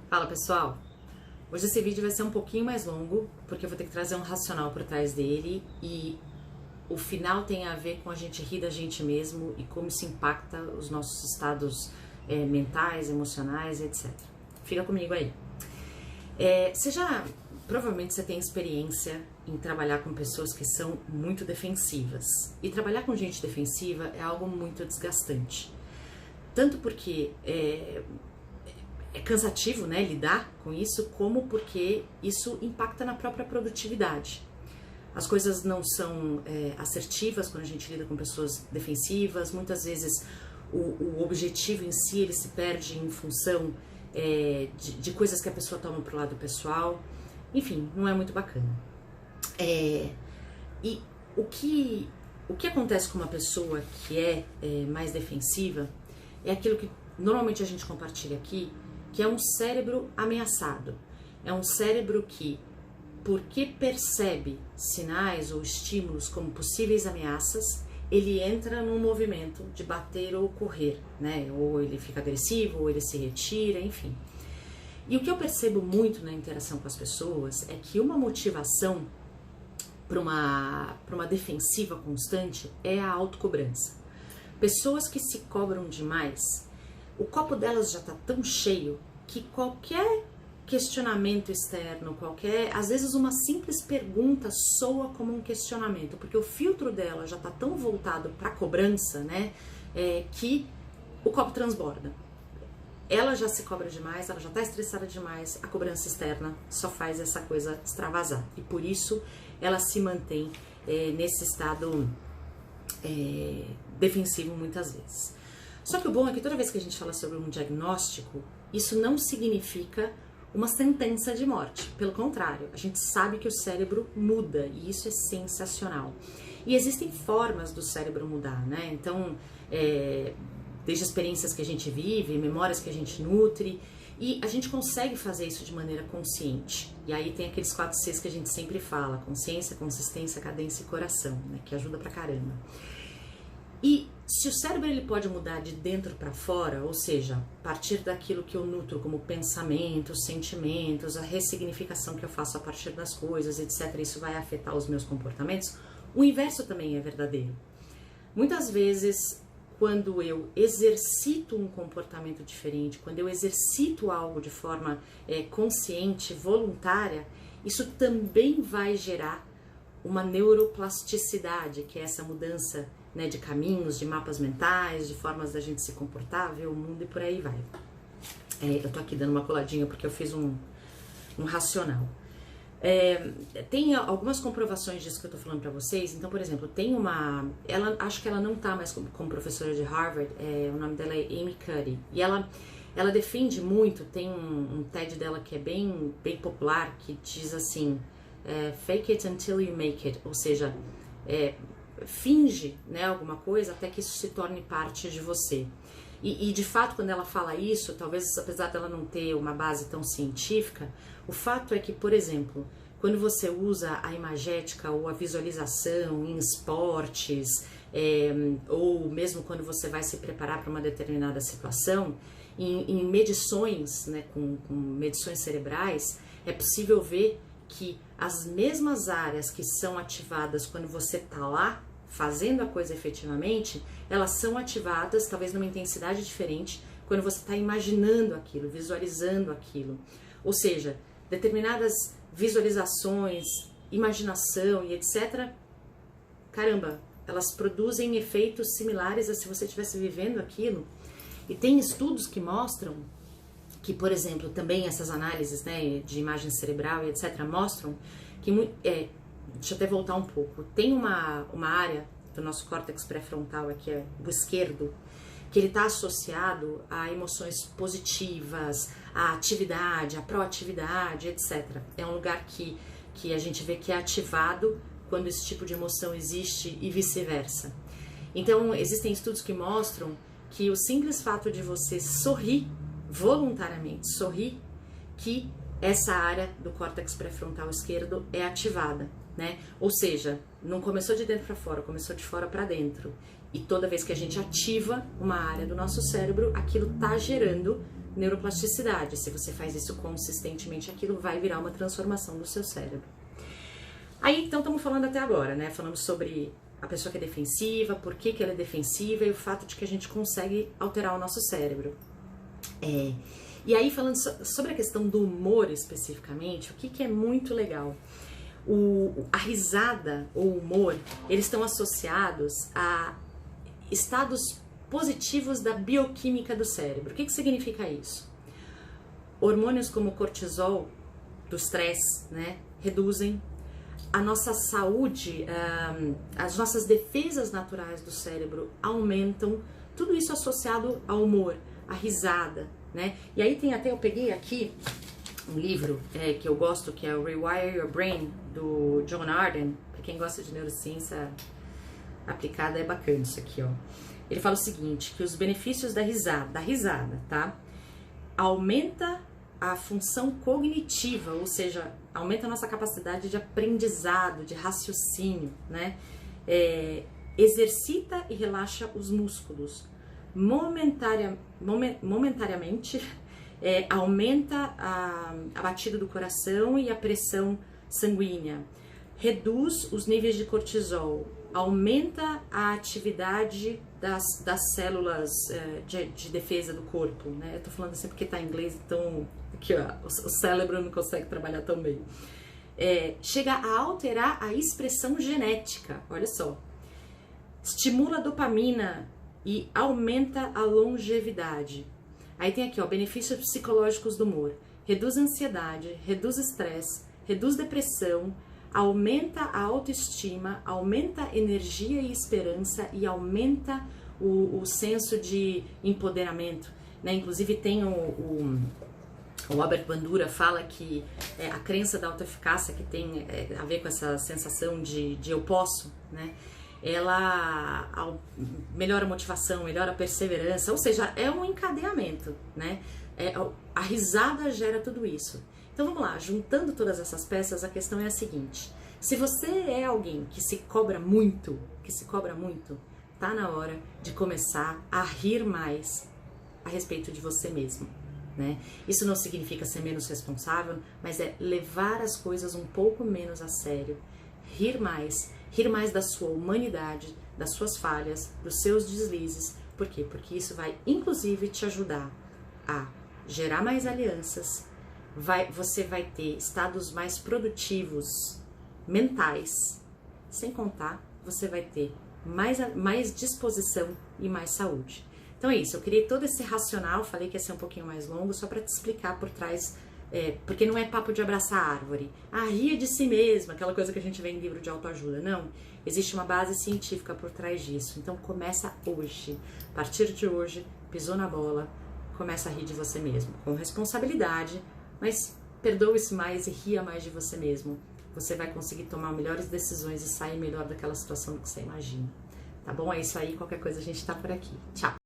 Fala pessoal, hoje esse vídeo vai ser um pouquinho mais longo, porque eu vou ter que trazer um racional por trás dele e o final tem a ver com a gente rir da gente mesmo e como isso impacta os nossos estados mentais, emocionais, etc. Fica comigo aí. Provavelmente você tem experiência em trabalhar com pessoas que são muito defensivas. E trabalhar com gente defensiva é algo muito desgastante. Tanto porque é cansativo, né, lidar com isso, como porque isso impacta na própria produtividade. As coisas não são assertivas quando a gente lida com pessoas defensivas. Muitas vezes o objetivo em si ele se perde em função de coisas que a pessoa toma pro lado pessoal. Enfim, não é muito bacana. E o que acontece com uma pessoa que é mais defensiva é aquilo que normalmente a gente compartilha aqui, que é um cérebro ameaçado. É um cérebro que, porque percebe sinais ou estímulos como possíveis ameaças, ele entra num movimento de bater ou correr, né? Ou ele fica agressivo, ou ele se retira, enfim. E o que eu percebo muito na interação com as pessoas é que uma motivação para uma defensiva constante é a autocobrança. Pessoas que se cobram demais, o copo delas já está tão cheio que qualquer questionamento externo, às vezes uma simples pergunta soa como um questionamento, porque o filtro dela já está tão voltado para a cobrança, né, que o copo transborda. Ela já se cobra demais, ela já está estressada demais, a cobrança externa só faz essa coisa extravasar. E por isso ela se mantém nesse estado defensivo muitas vezes. Só que o bom é que toda vez que a gente fala sobre um diagnóstico, isso não significa uma sentença de morte. Pelo contrário, a gente sabe que o cérebro muda e isso é sensacional. E existem formas do cérebro mudar, né? Então, desde experiências que a gente vive, memórias que a gente nutre, e a gente consegue fazer isso de maneira consciente. E aí tem aqueles 4 Cs que a gente sempre fala: consciência, consistência, cadência e coração, né? Que ajuda pra caramba. E se o cérebro ele pode mudar de dentro para fora, ou seja, a partir daquilo que eu nutro como pensamentos, sentimentos, a ressignificação que eu faço a partir das coisas, etc., isso vai afetar os meus comportamentos, o inverso também é verdadeiro. Muitas vezes, quando eu exercito um comportamento diferente, quando eu exercito algo de forma consciente, voluntária, isso também vai gerar uma neuroplasticidade, que é essa mudança, né, de caminhos, de mapas mentais, de formas da gente se comportar, ver o mundo e por aí vai. Eu tô aqui dando uma coladinha porque eu fiz um racional. Tem algumas comprovações disso que eu tô falando pra vocês. Então, por exemplo, tem acho que ela não tá mais como professora de Harvard, o nome dela é Amy Cuddy, e ela defende muito, tem um TED dela que é bem popular, que diz assim, fake it until you make it, ou seja, finge, né, alguma coisa até que isso se torne parte de você. E de fato, quando ela fala isso, talvez apesar dela não ter uma base tão científica, o fato é que, por exemplo, quando você usa a imagética ou a visualização em esportes, ou mesmo quando você vai se preparar para uma determinada situação, em medições, né, com medições cerebrais, é possível ver que as mesmas áreas que são ativadas quando você está lá fazendo a coisa efetivamente, elas são ativadas, talvez numa intensidade diferente, quando você está imaginando aquilo, visualizando aquilo. Ou seja, determinadas visualizações, imaginação e etc., caramba, elas produzem efeitos similares a se você estivesse vivendo aquilo. E tem estudos que mostram que, por exemplo, também essas análises, né, de imagem cerebral e etc., mostram que, deixa eu até voltar um pouco, tem uma área do nosso córtex pré-frontal, que é o esquerdo, que ele está associado a emoções positivas, a atividade, a proatividade, etc. É um lugar que a gente vê que é ativado quando esse tipo de emoção existe e vice-versa. Então, existem estudos que mostram que o simples fato de você sorrir, voluntariamente sorrir, que essa área do córtex pré-frontal esquerdo é ativada, né? Ou seja, não começou de dentro para fora, começou de fora para dentro. E toda vez que a gente ativa uma área do nosso cérebro, aquilo está gerando neuroplasticidade. Se você faz isso consistentemente, aquilo vai virar uma transformação do seu cérebro. Aí, então, estamos falando até agora, né? Falamos sobre a pessoa que é defensiva, por que ela é defensiva e o fato de que a gente consegue alterar o nosso cérebro. E aí, falando sobre a questão do humor especificamente, o que é muito legal? A risada ou o humor, eles estão associados a estados positivos da bioquímica do cérebro. O que significa isso? Hormônios como o cortisol, do estresse, né, reduzem a nossa saúde, as nossas defesas naturais do cérebro aumentam, tudo isso associado ao humor, à risada, né? E aí tem até, eu peguei aqui um livro que eu gosto, que é o Rewire Your Brain, do John Arden. Para quem gosta de neurociência aplicada, é bacana isso aqui, ó. Ele fala o seguinte, que os benefícios da risada, tá? Aumenta a função cognitiva, ou seja, aumenta a nossa capacidade de aprendizado, de raciocínio, né? Exercita e relaxa os músculos. Momentaneamente, aumenta a batida do coração e a pressão sanguínea. Reduz os níveis de cortisol. Aumenta a atividade das células de defesa do corpo, né? Eu tô falando assim porque tá em inglês, então aqui, ó, o cérebro não consegue trabalhar tão bem. Chega a alterar a expressão genética, olha só. Estimula a dopamina e aumenta a longevidade. Aí tem aqui, ó, benefícios psicológicos do humor. Reduz a ansiedade, reduz o estresse, reduz depressão, aumenta a autoestima, aumenta a energia e esperança e aumenta o senso de empoderamento, né? Inclusive tem o Albert Bandura fala que a crença da autoeficácia, que tem a ver com essa sensação de eu posso, né? Ela melhora a motivação, melhora a perseverança, ou seja, é um encadeamento, né? A risada gera tudo isso. Então vamos lá, juntando todas essas peças, a questão é a seguinte: se você é alguém que se cobra muito, tá na hora de começar a rir mais a respeito de você mesmo, né? Isso não significa ser menos responsável, mas é levar as coisas um pouco menos a sério, rir mais da sua humanidade, das suas falhas, dos seus deslizes. Por quê? Porque isso vai, inclusive, te ajudar a gerar mais alianças, você vai ter estados mais produtivos mentais, sem contar, você vai ter mais disposição e mais saúde. Então é isso, eu criei todo esse racional, falei que ia ser um pouquinho mais longo, só para te explicar por trás, porque não é papo de abraçar a árvore, ria de si mesma, aquela coisa que a gente vê em livro de autoajuda, não. Existe uma base científica por trás disso, então começa hoje, a partir de hoje, pisou na bola, começa a rir de você mesmo, com responsabilidade, mas perdoe-se mais e ria mais de você mesmo. Você vai conseguir tomar melhores decisões e sair melhor daquela situação do que você imagina. Tá bom? É isso aí. Qualquer coisa a gente tá por aqui. Tchau!